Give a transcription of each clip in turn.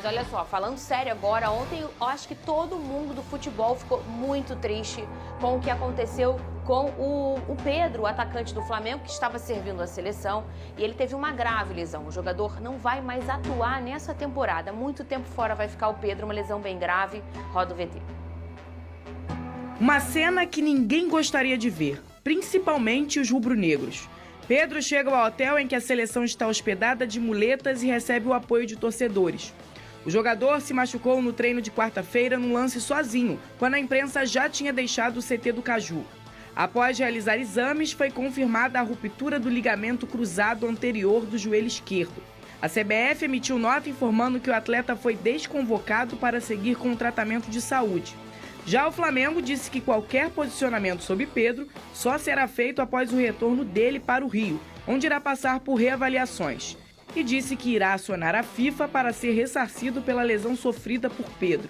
Mas olha só, falando sério agora, ontem eu acho que todo mundo do futebol ficou muito triste com o que aconteceu com o Pedro, o atacante do Flamengo, que estava servindo a seleção, e ele teve uma grave lesão. O jogador não vai mais atuar nessa temporada. Muito tempo fora vai ficar o Pedro, uma lesão bem grave. Roda o VT. Uma cena que ninguém gostaria de ver, principalmente os rubro-negros. Pedro chega ao hotel em que a seleção está hospedada de muletas e recebe o apoio de torcedores. O jogador se machucou no treino de quarta-feira num lance sozinho, quando a imprensa já tinha deixado o CT do Caju. Após realizar exames, foi confirmada a ruptura do ligamento cruzado anterior do joelho esquerdo. A CBF emitiu nota informando que o atleta foi desconvocado para seguir com o tratamento de saúde. Já o Flamengo disse que qualquer posicionamento sobre Pedro só será feito após o retorno dele para o Rio, onde irá passar por reavaliações. E disse que irá acionar a FIFA para ser ressarcido pela lesão sofrida por Pedro.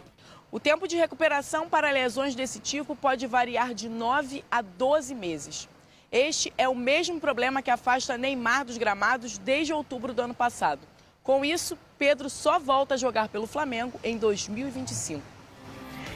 O tempo de recuperação para lesões desse tipo pode variar de 9 a 12 meses. Este é o mesmo problema que afasta Neymar dos gramados desde outubro do ano passado. Com isso, Pedro só volta a jogar pelo Flamengo em 2025.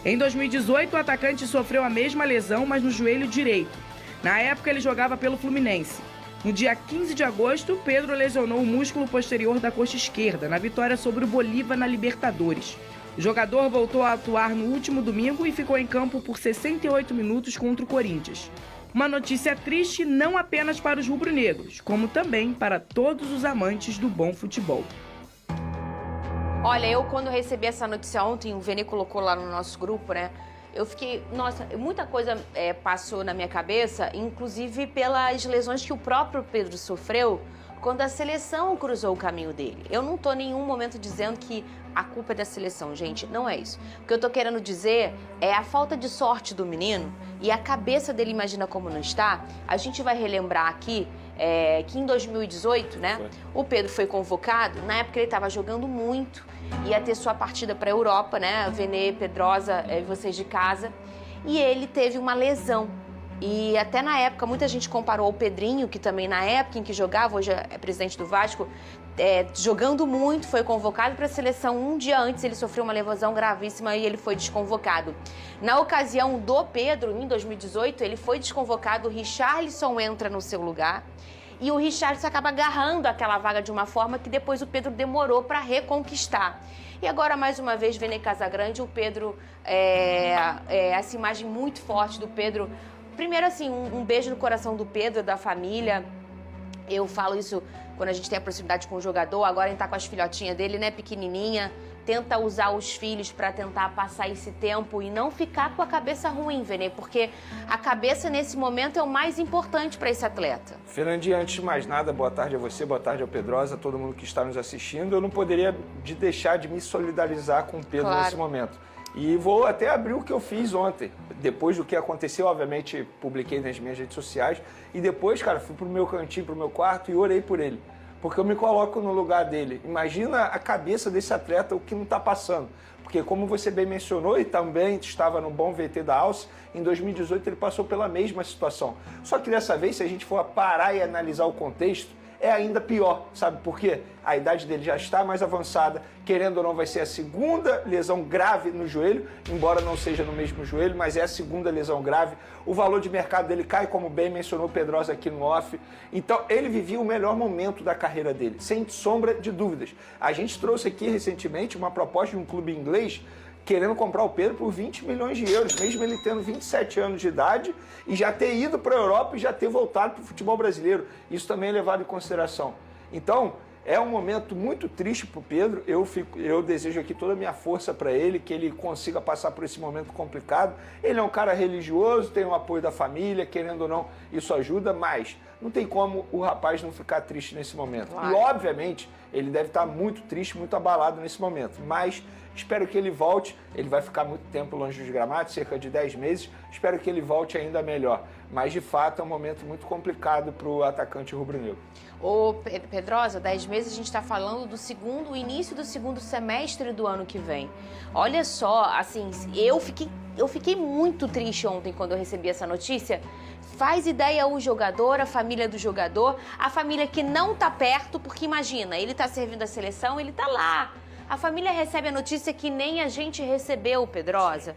Em 2018, o atacante sofreu a mesma lesão, mas no joelho direito. Na época, ele jogava pelo Fluminense. No dia 15 de agosto, Pedro lesionou o músculo posterior da coxa esquerda, na vitória sobre o Bolívar na Libertadores. O jogador voltou a atuar no último domingo e ficou em campo por 68 minutos contra o Corinthians. Uma notícia triste não apenas para os rubro-negros, como também para todos os amantes do bom futebol. Olha, eu quando recebi essa notícia ontem, o Vene colocou lá no nosso grupo, né? Eu fiquei, nossa, muita coisa passou na minha cabeça, inclusive pelas lesões que o próprio Pedro sofreu quando a seleção cruzou o caminho dele. Eu não tô em nenhum momento dizendo que a culpa é da seleção, gente, não é isso. O que eu tô querendo dizer é a falta de sorte do menino e a cabeça dele, imagina como não está. A gente vai relembrar aqui que em 2018, né, o Pedro foi convocado, na época ele estava jogando muito, ia ter sua partida para a Europa, né, Vene, Pedrosa, vocês de casa, e ele teve uma lesão. E até na época, muita gente comparou o Pedrinho, que também na época em que jogava, hoje é presidente do Vasco, jogando muito, foi convocado para a seleção. Um dia antes ele sofreu uma lesão gravíssima e ele foi desconvocado. Na ocasião do Pedro, em 2018, ele foi desconvocado, o Richarlison entra no seu lugar. E o Richarlison acaba agarrando aquela vaga de uma forma que depois o Pedro demorou para reconquistar. E agora, mais uma vez, Vene Casagrande, o Pedro, essa imagem muito forte do Pedro. Primeiro, assim, um beijo no coração do Pedro, da família. Eu falo isso quando a gente tem a proximidade com o jogador. Agora ele tá com as filhotinhas dele, né, pequenininha. Tenta usar os filhos para tentar passar esse tempo e não ficar com a cabeça ruim, Vene, porque a cabeça nesse momento é o mais importante para esse atleta. Fernandinha, antes de mais nada, boa tarde a você, boa tarde ao Pedrosa, a todo mundo que está nos assistindo. Eu não poderia deixar de me solidarizar com o Pedro nesse momento. E vou até abrir o que eu fiz ontem. Depois do que aconteceu, obviamente, publiquei nas minhas redes sociais. E depois, cara, fui pro meu cantinho, pro meu quarto e orei por ele. Porque eu me coloco no lugar dele. Imagina a cabeça desse atleta, o que não está passando. Porque como você bem mencionou, e também estava no bom VT da Alce, em 2018 ele passou pela mesma situação. Só que dessa vez, se a gente for parar e analisar o contexto, é ainda pior, sabe por quê? A idade dele já está mais avançada, querendo ou não vai ser a segunda lesão grave no joelho, embora não seja no mesmo joelho, mas é a segunda lesão grave. O valor de mercado dele cai, como bem mencionou o Pedrosa aqui no off. Então ele vivia o melhor momento da carreira dele, sem sombra de dúvidas. A gente trouxe aqui recentemente uma proposta de um clube inglês querendo comprar o Pedro por 20 milhões de euros, mesmo ele tendo 27 anos de idade e já ter ido para a Europa e já ter voltado para o futebol brasileiro. Isso também é levado em consideração. Então, é um momento muito triste para o Pedro. Eu desejo aqui toda a minha força para ele, que ele consiga passar por esse momento complicado. Ele é um cara religioso, tem o apoio da família, querendo ou não, isso ajuda, mas não tem como o rapaz não ficar triste nesse momento. Claro. E, obviamente, ele deve estar muito triste, muito abalado nesse momento, mas espero que ele volte. Ele vai ficar muito tempo longe dos gramados, cerca de 10 meses. Espero que ele volte ainda melhor. Mas, de fato, é um momento muito complicado para o atacante rubro-negro. Ô, Pedrosa, 10 meses a gente está falando do início do segundo semestre do ano que vem. Olha só, assim, eu fiquei muito triste ontem quando eu recebi essa notícia. Faz ideia o jogador, a família do jogador, a família que não tá perto, porque imagina, ele tá servindo a seleção, ele tá lá, A família recebe a notícia que nem a gente recebeu, Pedrosa.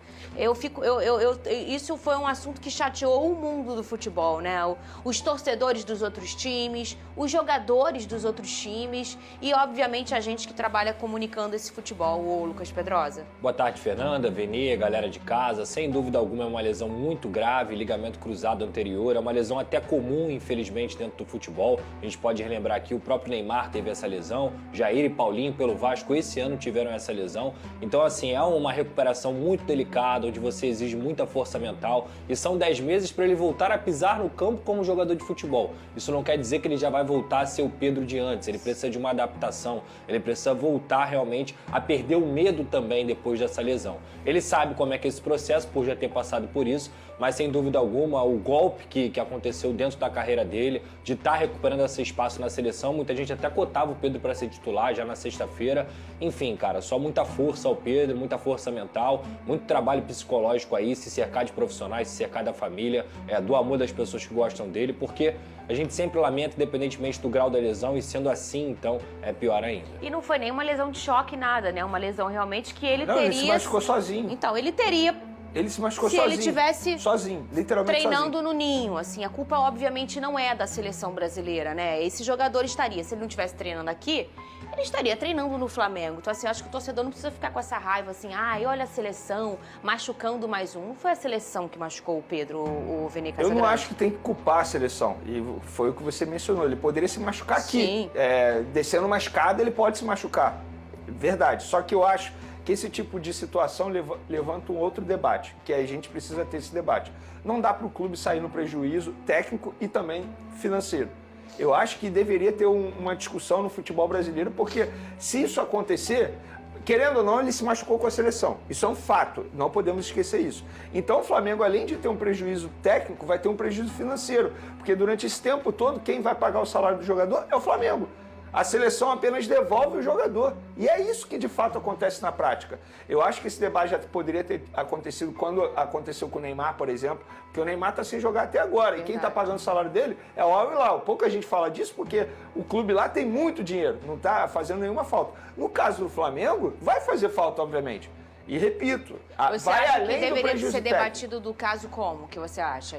Isso foi um assunto que chateou o mundo do futebol, né? Os torcedores dos outros times, os jogadores dos outros times e, obviamente, a gente que trabalha comunicando esse futebol, o Lucas Pedrosa. Boa tarde, Fernanda, Venê, galera de casa. Sem dúvida alguma é uma lesão muito grave, ligamento cruzado anterior. É uma lesão até comum, infelizmente, dentro do futebol. A gente pode relembrar aqui, o próprio Neymar teve essa lesão, Jair e Paulinho pelo Vasco esse ano tiveram essa lesão. Então, assim, é uma recuperação muito delicada, onde você exige muita força mental e são 10 meses para ele voltar a pisar no campo como jogador de futebol. Isso não quer dizer que ele já vai voltar a ser o Pedro de antes, ele precisa de uma adaptação, ele precisa voltar realmente a perder o medo também depois dessa lesão. Ele sabe como é que é esse processo, por já ter passado por isso, mas sem dúvida alguma, o golpe que aconteceu dentro da carreira dele, de estar recuperando esse espaço na seleção, muita gente até cotava o Pedro para ser titular já na sexta-feira. Enfim, cara, só muita força ao Pedro, muita força mental, muito trabalho psicológico aí, se cercar de profissionais, se cercar da família, do amor das pessoas que gostam dele, porque a gente sempre lamenta, independentemente do grau da lesão, e sendo assim, então, é pior ainda. E não foi nem uma lesão de choque, nada, né? Uma lesão realmente que ele teria... Ele se machucou sozinho. Então, ele teria... Ele se machucou sozinho. Se ele tivesse sozinho, literalmente treinando sozinho. no ninho, assim, a culpa obviamente não é da seleção brasileira, né? Esse jogador estaria, se ele não estivesse treinando aqui, ele estaria treinando no Flamengo. Então, assim, eu acho que o torcedor não precisa ficar com essa raiva, assim, olha a seleção machucando mais um. Não foi a seleção que machucou o Pedro, o Vene Casagrande. Eu não acho que tem que culpar a seleção. E foi o que você mencionou. Ele poderia se machucar aqui. Sim. Descendo uma escada, ele pode se machucar. Verdade. Só que eu acho que esse tipo de situação levanta um outro debate, que a gente precisa ter esse debate. Não dá para o clube sair no prejuízo técnico e também financeiro. Eu acho que deveria ter uma discussão no futebol brasileiro, porque se isso acontecer, querendo ou não, ele se machucou com a seleção. Isso é um fato, não podemos esquecer isso. Então o Flamengo, além de ter um prejuízo técnico, vai ter um prejuízo financeiro, porque durante esse tempo todo, quem vai pagar o salário do jogador é o Flamengo. A seleção apenas devolve o jogador. E é isso que de fato acontece na prática. Eu acho que esse debate já poderia ter acontecido quando aconteceu com o Neymar, por exemplo, porque o Neymar está sem jogar até agora. E quem está pagando o salário dele é o Al Hilal. Pouca gente fala disso porque o clube lá tem muito dinheiro, não está fazendo nenhuma falta. No caso do Flamengo, vai fazer falta, obviamente. E repito, você vai acha além que do deveria prejuízo ser técnico. debatido do caso como? Que você acha?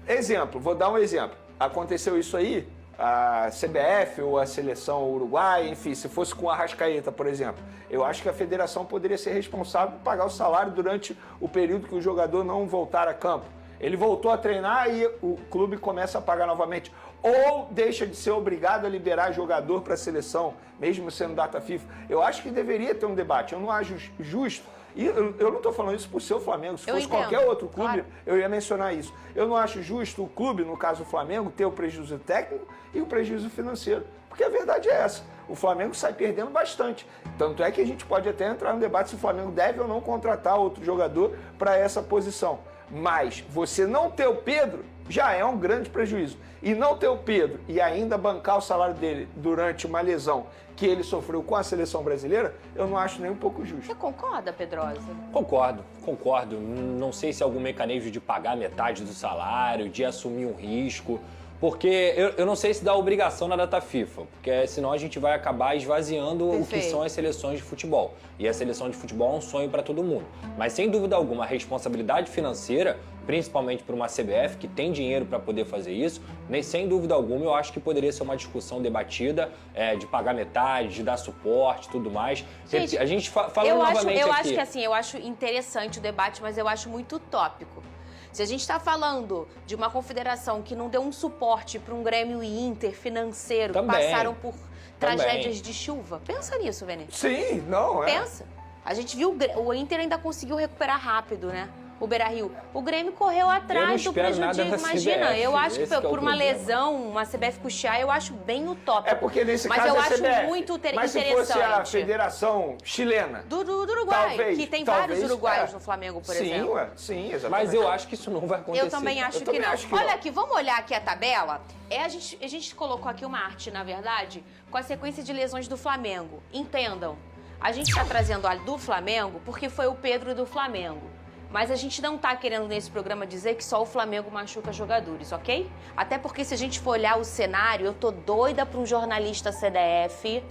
Exemplo, vou dar um exemplo. Aconteceu isso aí, a CBF ou a seleção uruguaia, enfim, se fosse com a Arrascaeta, por exemplo, eu acho que a federação poderia ser responsável por pagar o salário durante o período que o jogador não voltar a campo. Ele voltou a treinar e o clube começa a pagar novamente. Ou deixa de ser obrigado a liberar jogador para a seleção, mesmo sendo data FIFA. Eu acho que deveria ter um debate. Eu não acho justo. E eu não estou falando isso por ser o Flamengo. Se fosse qualquer outro clube, claro, eu ia mencionar isso. Eu não acho justo o clube, no caso o Flamengo, ter o prejuízo técnico e o prejuízo financeiro. Porque a verdade é essa. O Flamengo sai perdendo bastante. Tanto é que a gente pode até entrar no debate se o Flamengo deve ou não contratar outro jogador para essa posição. Mas você não ter o Pedro já é um grande prejuízo. E não ter o Pedro e ainda bancar o salário dele durante uma lesão que ele sofreu com a seleção brasileira, eu não acho nem um pouco justo. Você concorda, Pedrosa? Concordo. Não sei se é algum mecanismo de pagar metade do salário, de assumir um risco, porque eu não sei se dá obrigação na data FIFA, porque senão a gente vai acabar esvaziando o que são as seleções de futebol. E a seleção de futebol é um sonho para todo mundo. Mas sem dúvida alguma, a responsabilidade financeira, principalmente para uma CBF que tem dinheiro para poder fazer isso, sem dúvida alguma eu acho que poderia ser uma discussão debatida de pagar metade, de dar suporte e tudo mais. Gente, a gente falando novamente eu aqui... acho que assim, eu acho interessante o debate, mas eu acho muito utópico. Se a gente está falando de uma confederação que não deu um suporte para um Grêmio e Inter financeiro, que passaram por tragédias de chuva, pensa nisso, Vene. Sim, não é. Pensa. A gente viu o Inter ainda conseguiu recuperar rápido, né? O Beira-Rio. O Grêmio correu atrás do prejuízo. Imagina, eu acho que por uma lesão, uma CBF custear, eu acho bem utópico. É porque nesse caso eu é a acho CBF. muito interessante. Mas se fosse a Federação Chilena. Do Uruguai, que tem vários uruguaios no Flamengo, por exemplo. Sim, exatamente. Mas eu acho que isso não vai acontecer. Eu também acho que não. Olha aqui, vamos olhar aqui a tabela. A gente colocou aqui uma arte, na verdade, com a sequência de lesões do Flamengo. Entendam, a gente está trazendo a do Flamengo porque foi o Pedro do Flamengo. Mas a gente não tá querendo nesse programa dizer que só o Flamengo machuca jogadores, ok? Até porque se a gente for olhar o cenário, eu tô doida para um jornalista CDF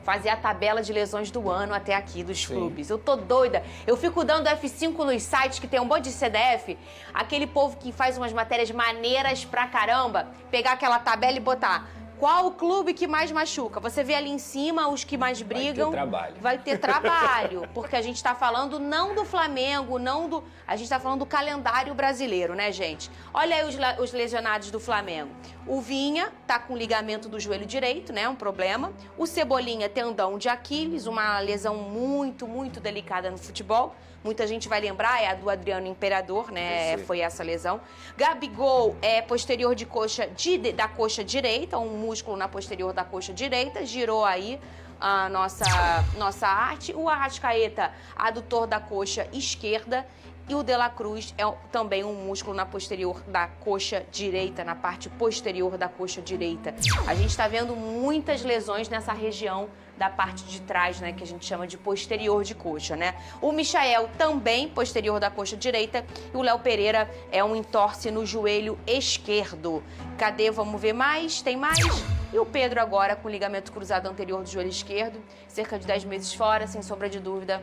fazer a tabela de lesões do ano até aqui dos clubes. Eu tô doida. Eu fico dando F5 nos sites que tem um monte de CDF, aquele povo que faz umas matérias maneiras pra caramba, pegar aquela tabela e botar qual o clube que mais machuca. Você vê ali em cima os que mais brigam. Vai ter trabalho. Vai ter trabalho, porque a gente tá falando não do Flamengo, a gente tá falando do calendário brasileiro, né, gente? Olha aí os lesionados do Flamengo. O Vinha tá com ligamento do joelho direito, né, um problema. O Cebolinha, tendão de Aquiles, uma lesão muito, muito delicada no futebol. Muita gente vai lembrar, é a do Adriano Imperador, né? Foi essa lesão. Gabigol é posterior de coxa da coxa direita, um músculo na posterior da coxa direita, girou aí a nossa arte. O Arrascaeta, adutor da coxa esquerda. E o De La Cruz é também um músculo na posterior da coxa direita, na parte posterior da coxa direita. A gente está vendo muitas lesões nessa região da parte de trás, né, que a gente chama de posterior de coxa, né? O Michael também posterior da coxa direita e o Léo Pereira é um entorse no joelho esquerdo. Cadê? Vamos ver mais? Tem mais? E o Pedro agora com ligamento cruzado anterior do joelho esquerdo, cerca de 10 meses fora, sem sombra de dúvida,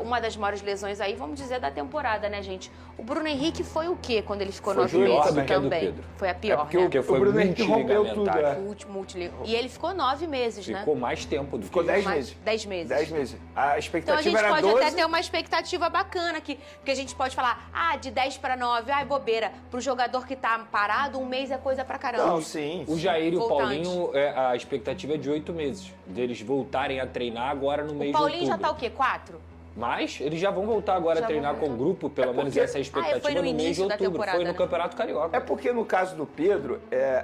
uma das maiores lesões aí, vamos dizer, da temporada, né, gente? O Bruno Henrique foi o quê quando ele ficou 9 meses também? Foi a pior, né? Porque foi o Bruno Henrique rompeu tudo, O último E ele ficou 9 meses, né? Ficou mais tempo do que Ficou 10 meses. 10 meses. 10 meses. A expectativa então a era gente pode 12. até ter uma expectativa bacana aqui, porque a gente pode falar, de 10 para 9, bobeira. Pro jogador que tá parado, um mês é coisa pra caramba. Não, sim. O Jair e o Voltante. Paulinho, a expectativa é de 8 meses. Deles voltarem a treinar agora no mês de outubro. O Paulinho já tá o quê? 4? Mas eles já vão voltar agora a treinar com o grupo, pelo menos essa é a expectativa foi no mês de início da outubro. temporada, Foi no né? Campeonato Carioca. É porque no caso do Pedro,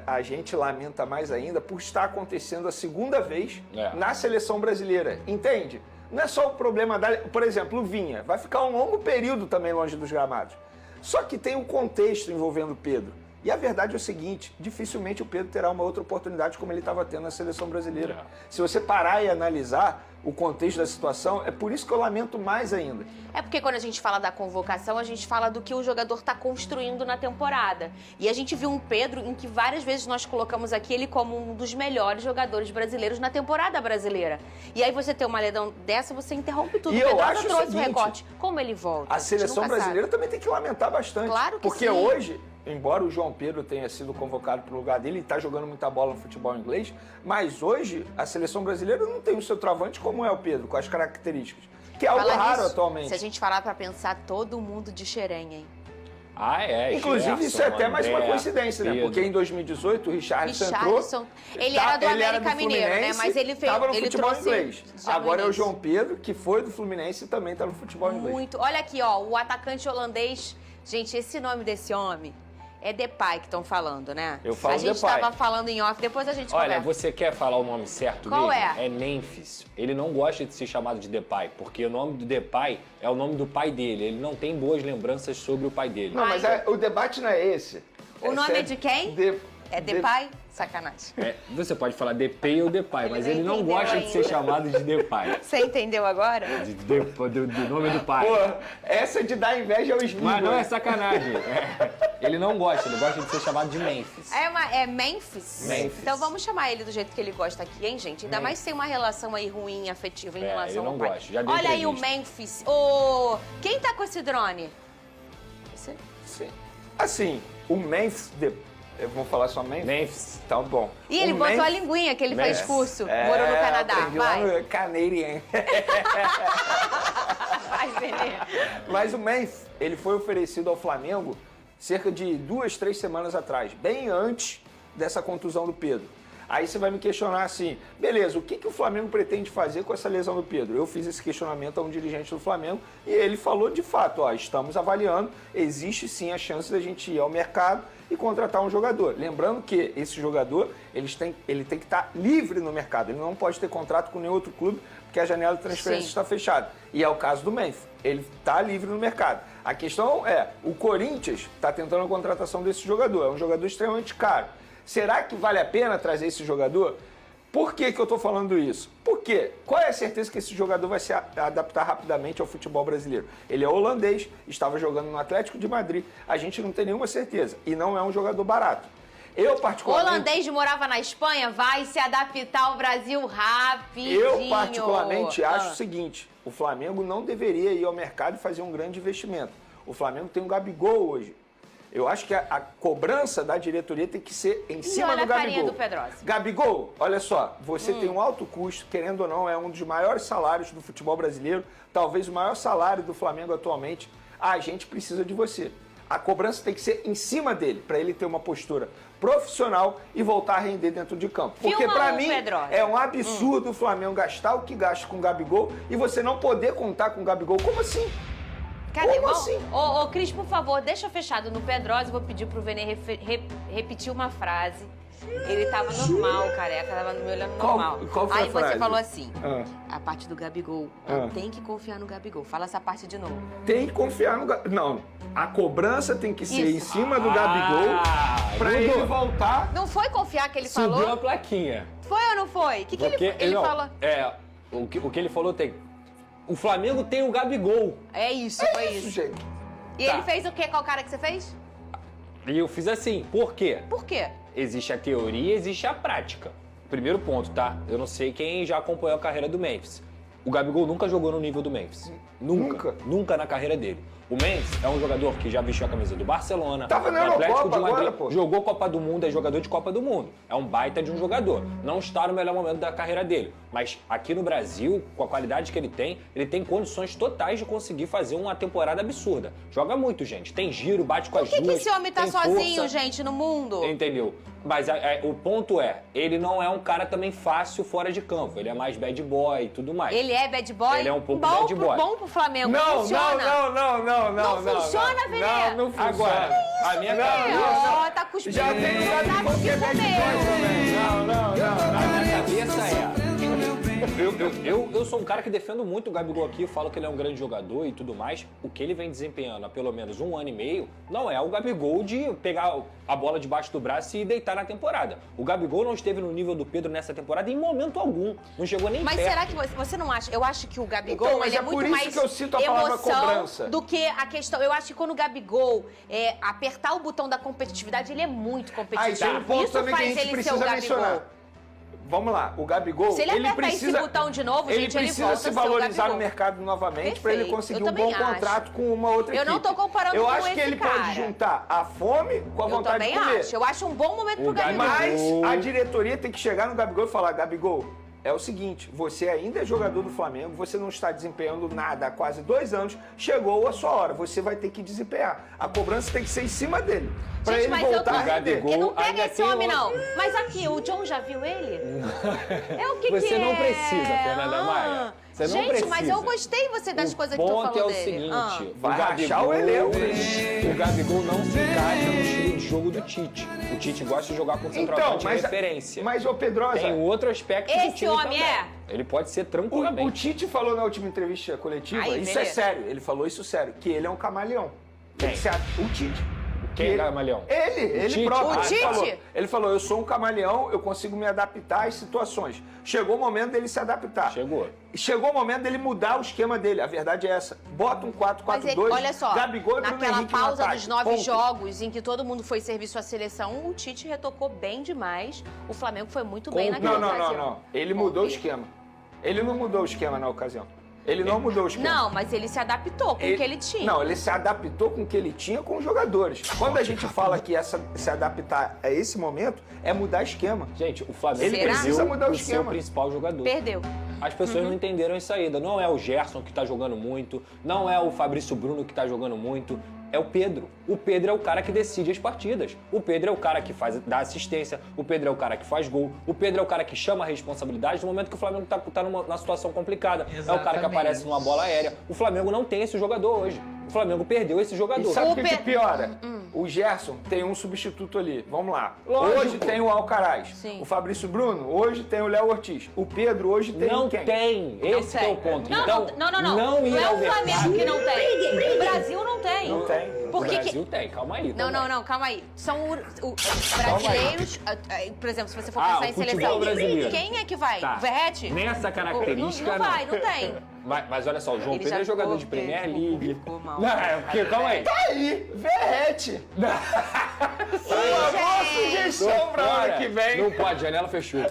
a gente lamenta mais ainda por estar acontecendo a segunda vez na seleção brasileira, entende? Não é só o problema por exemplo, o Vinha, vai ficar um longo período também longe dos gramados. Só que tem um contexto envolvendo o Pedro. E a verdade é o seguinte, dificilmente o Pedro terá uma outra oportunidade como ele estava tendo na seleção brasileira. Se você parar e analisar o contexto da situação, é por isso que eu lamento mais ainda. É porque quando a gente fala da convocação, a gente fala do que o jogador está construindo na temporada. E a gente viu um Pedro em que várias vezes nós colocamos aqui ele como um dos melhores jogadores brasileiros na temporada brasileira. E aí você tem uma lesão dessa, você interrompe tudo. E o eu Pedro acho trouxe o seguinte, recorte. Como ele volta? A seleção brasileira também tem que lamentar bastante. Claro que porque sim. hoje, embora o João Pedro tenha sido convocado para o lugar dele, ele está jogando muita bola no futebol inglês, mas hoje a seleção brasileira não tem o seu travante como é o Pedro, com as características, que é algo raro atualmente. Se a gente parar para pensar, todo mundo de xerenha, hein? Inclusive, isso é até mais uma coincidência, né? Porque em 2018 o Richarlison entrou. Ele era do América Mineiro, né? Mas ele fez. Estava no ele futebol trouxe inglês. Agora é o João Pedro, que foi do Fluminense e também está no futebol inglês. Muito. Olha aqui, ó, o atacante holandês. Gente, esse nome desse homem é Depay que estão falando, né? Eu falo Depay. A gente estava falando em off, depois a gente conversa. Olha, você quer falar o nome certo Qual mesmo? é? É Memphis. Ele não gosta de ser chamado de Depay, porque o nome do Depay é o nome do pai dele. Ele não tem boas lembranças sobre o pai dele. Não, mas o debate não é esse. O nome é de quem? É Depay? Sacanagem. Você pode falar Depay ou Depay, mas ele não gosta de ser chamado de Depay. Você entendeu agora? Do nome do pai. Pô, essa de dar inveja ao Smith. Mas não é sacanagem. Ele não gosta, ele gosta de ser chamado de Memphis. É Memphis? Memphis. Então vamos chamar ele do jeito que ele gosta aqui, hein, gente? Ainda mais se tem uma relação aí ruim, afetiva em relação ele não ao pai. gosta, já deu Olha aí o entrevista. Memphis. Quem tá com esse drone? Sim. Assim, o Memphis... Vamos falar só Memphis? Memphis. Então, bom. E ele botou a linguinha que ele faz curso. Morou no Canadá. Vai. Lá no Canadian. Vai, Benê. Mas o Memphis, ele foi oferecido ao Flamengo cerca de 2, 3 semanas atrás, bem antes dessa contusão do Pedro. Aí você vai me questionar assim, beleza, o que o Flamengo pretende fazer com essa lesão do Pedro? Eu fiz esse questionamento a um dirigente do Flamengo e ele falou de fato, estamos avaliando, existe sim a chance da gente ir ao mercado e contratar um jogador. Lembrando que esse jogador, ele tem que estar livre no mercado, ele não pode ter contrato com nenhum outro clube, porque a janela de transferência está fechada. E é o caso do Memphis, ele está livre no mercado. A questão é, o Corinthians está tentando a contratação desse jogador, é um jogador extremamente caro. Será que vale a pena trazer esse jogador? Por que eu estou falando isso? Porque qual é a certeza que esse jogador vai se adaptar rapidamente ao futebol brasileiro? Ele é holandês, estava jogando no Atlético de Madrid, a gente não tem nenhuma certeza e não é um jogador barato. Eu, O particularmente... holandês morava na Espanha, vai se adaptar ao Brasil rapidinho. Eu, particularmente, acho o seguinte, o Flamengo não deveria ir ao mercado e fazer um grande investimento. O Flamengo tem um Gabigol hoje. Eu acho que a cobrança da diretoria tem que ser em cima do Gabigol. Olha a carinha do Pedrosa. Gabigol, olha só, você tem um alto custo, querendo ou não, é um dos maiores salários do futebol brasileiro, talvez o maior salário do Flamengo atualmente. A gente precisa de você. A cobrança tem que ser em cima dele, para ele ter uma postura profissional e voltar a render dentro de campo. Porque para mim Pedrosa. é um absurdo o Flamengo gastar o que gasta com o Gabigol e você não poder contar com o Gabigol. Como assim? Cadê? Como assim? Ô, Cris, por favor, deixa fechado no Pedrosa. Eu vou pedir pro Vene repetir uma frase. Ele tava normal, careca, tava me olhando normal. Qual foi Aí a frase? você falou assim, Ah. a parte do Gabigol, tem que confiar no Gabigol. Fala essa parte de novo. Tem que confiar no Gabigol. Não, a cobrança tem que ser Isso. em cima do Gabigol pra mudou. ele voltar. Não foi confiar que ele Subiu falou? a plaquinha. Foi ou não foi? O que Porque ele não, falou? O que ele falou tem... O Flamengo tem o Gabigol. É isso, foi isso. Gente. E Tá. ele fez o quê? Qual cara que você fez? E eu fiz assim. Por quê? Por quê? Existe a teoria, existe a prática. Primeiro ponto, tá? Eu não sei quem já acompanhou a carreira do Memphis. O Gabigol nunca jogou no nível do Memphis. Nunca? Nunca na carreira dele. O Memphis é um jogador que já vestiu a camisa do Barcelona, Tava na do Atlético Eurocopa de Madrid, agora, pô. jogou Copa do Mundo, é jogador de Copa do Mundo. É um baita de um jogador. Não está no melhor momento da carreira dele. Mas aqui no Brasil, com a qualidade que ele tem condições totais de conseguir fazer uma temporada absurda. Joga muito, gente. Tem giro, bate com as Por que duas. esse homem tá tem sozinho, força. gente, no mundo? Entendeu? Mas o ponto é, ele não é um cara também fácil fora de campo. Ele é mais bad boy e tudo mais. Ele é bad boy? Ele é um pouco bom bad boy. Bom pro Flamengo, Não, funciona. não. Não funciona, Vene? Não funciona. Agora, a minha Ó, tá cuspindo. Já tem um Gabigol que é bad boy também. A minha cabeça é... Eu sou um cara que defendo muito o Gabigol aqui, falo que ele é um grande jogador e tudo mais. O que ele vem desempenhando há pelo menos 1 ano e meio não é o Gabigol de pegar a bola debaixo do braço e deitar na temporada. O Gabigol não esteve no nível do Pedro nessa temporada em momento algum. Não chegou nem Mas perto. será que você não acha? Eu acho que o Gabigol Então, mas ele é é por muito isso mais que eu cito a palavra emoção cobrança. do que a questão. Eu acho que quando o Gabigol apertar o botão da competitividade, ele é muito Aí tem competitivo. um ponto Isso também que a faz gente ele ser o precisa Gabigol. mencionar. Vamos lá, o Gabigol, Se ele apertar precisa, esse botão de novo, gente, ele precisa volta se a ser o valorizar Gabigol. no mercado novamente para ele Perfeito, conseguir eu um bom também acho. contrato com uma outra Eu equipe. não tô comparando Eu com acho que esse ele cara. pode juntar a fome com a Eu vontade também de comer. acho. Eu acho um bom momento pro O Gabigol. Mas a diretoria tem que chegar no Gabigol e falar, Gabigol, é o seguinte, você ainda é jogador do Flamengo, você não está desempenhando nada há quase 2 anos, chegou a sua hora, você vai ter que desempenhar. A cobrança tem que ser em cima dele, para Gente, ele mas eu voltar tô... a render. Gabigol- Eu não pega ainda esse tem homem, não. outro. Mas aqui, o John já viu ele? É o que Você que não é? precisa, Fernanda Maia. Você não Gente, precisa. mas eu gostei das coisas que tu falou ponto é o dele. seguinte, Vai rachar o elenco. o Gabigol não se encaixa no estilo de jogo do Tite. O Tite gosta de jogar com centroavante de referência. Mas, ô Pedrosa, Tem outro aspecto do Esse time homem também. é? Ele pode ser o tranquilamente. Tite falou na última entrevista coletiva, Ai, isso beleza. é sério, ele falou isso sério, que ele é um camaleão. Quem? O Tite. Quem é ele- camaleão? Ele Tite? próprio. O Ele Tite? falou, ele falou, eu sou um camaleão, eu consigo me adaptar às situações. Chegou o momento dele se adaptar. Chegou o momento dele mudar o esquema dele, a verdade é essa. Bota um 4-4-2, Mas ele, olha só, Gabigol e Bruno naquela Henrique no pausa ataque. dos 9 Ponto. jogos em que todo mundo foi servir sua seleção, o Tite retocou bem demais. O Flamengo foi muito bem naquela ocasião. Não. Ele mudou o esquema. Ele não mudou o esquema na ocasião. Ele não mudou o esquema. Não, mas ele se adaptou com o que ele tinha. Não, ele se adaptou com o que ele tinha com os jogadores. Quando a gente fala que se adaptar a esse momento, é mudar esquema. Gente, o Flamengo Ele precisa mudar o seu esquema. principal jogador. Perdeu. As pessoas não entenderam isso ainda. Não é o Gerson que tá jogando muito, não é o Fabrício Bruno que tá jogando muito, é o Pedro. O Pedro é o cara que decide as partidas. O Pedro é o cara que dá assistência, o Pedro é o cara que faz gol, o Pedro é o cara que chama a responsabilidade no momento que o Flamengo tá numa situação complicada. É o cara que Exatamente. aparece numa bola aérea. O Flamengo não tem esse jogador hoje. O Flamengo perdeu esse E jogador. sabe o que piora? O Gerson tem um substituto ali. Vamos lá. Lógico. Hoje tem o Alcaraz. Sim. O Fabrício Bruno, hoje tem o Léo Ortiz. O Pedro, hoje tem Não quem? tem. Esse que é o ponto. Não, Então, não. não ir é ao o Flamengo mercado. que não tem. O Brasil não tem. Não tem. O Por que que- Brasil tem, calma aí. Não, calma aí. São os brasileiros, por exemplo, se você for Ah, pensar o em futebol seleção, brasileiro. quem é que vai? Tá. O Verrete? Nessa característica, não vai, não tem. Mas olha só, o João Ele Pedro já é jogador de ficou- Premier League. ficou mal. Não, é porque, calma aí. Tá aí, Verrete. Uma boa sugestão pra ano que vem. Não pode, janela fechou.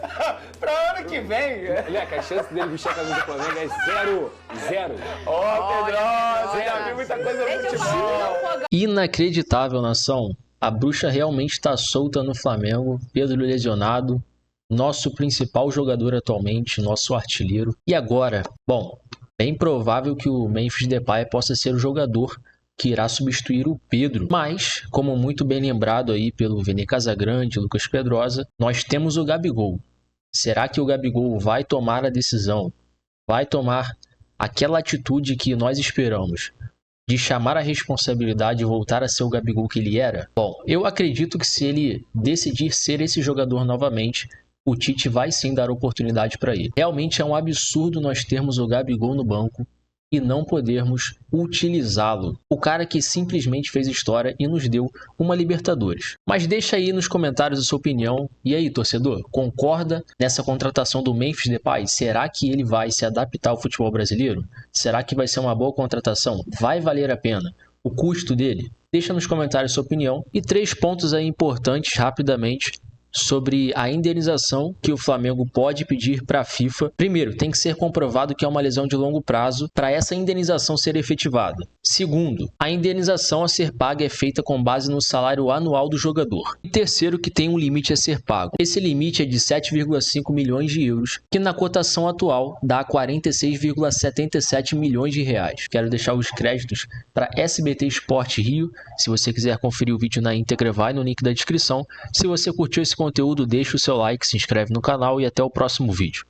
Pra ano que vem. Moleque, a chance dele vestir a camisa do Flamengo é zero. Zero. Ó, Pedrosa, já vi muita coisa no Deixa eu futebol. falar um pouco. Inacreditável, nação. A bruxa realmente está solta no Flamengo. Pedro lesionado, nosso principal jogador atualmente, nosso artilheiro. E agora? Bom, bem provável que o Memphis Depay possa ser o jogador que irá substituir o Pedro. Mas, como muito bem lembrado aí pelo Vene Casagrande e Lucas Pedrosa, nós temos o Gabigol. Será que o Gabigol vai tomar a decisão? Vai tomar aquela atitude que nós esperamos? De chamar a responsabilidade e voltar a ser o Gabigol que ele era? Bom, eu acredito que se ele decidir ser esse jogador novamente, o Tite vai sim dar oportunidade para ele. Realmente é um absurdo nós termos o Gabigol no banco e não podermos utilizá-lo. O cara que simplesmente fez história e nos deu uma Libertadores. Mas deixa aí nos comentários a sua opinião. E aí, torcedor, concorda nessa contratação do Memphis Depay? Será que ele vai se adaptar ao futebol brasileiro? Será que vai ser uma boa contratação? Vai valer a pena? O custo dele? Deixa nos comentários a sua opinião. E 3 pontos aí importantes, rapidamente, sobre a indenização que o Flamengo pode pedir para a FIFA. Primeiro, tem que ser comprovado que é uma lesão de longo prazo para essa indenização ser efetivada. Segundo, a indenização a ser paga é feita com base no salário anual do jogador. E terceiro, que tem um limite a ser pago. Esse limite é de 7,5 milhões de euros, que na cotação atual dá 46,77 milhões de reais. Quero deixar os créditos para SBT Sport Rio. Se você quiser conferir o vídeo na íntegra, vai no link da descrição. Se você curtiu esse conteúdo, deixa o seu like, se inscreve no canal e até o próximo vídeo.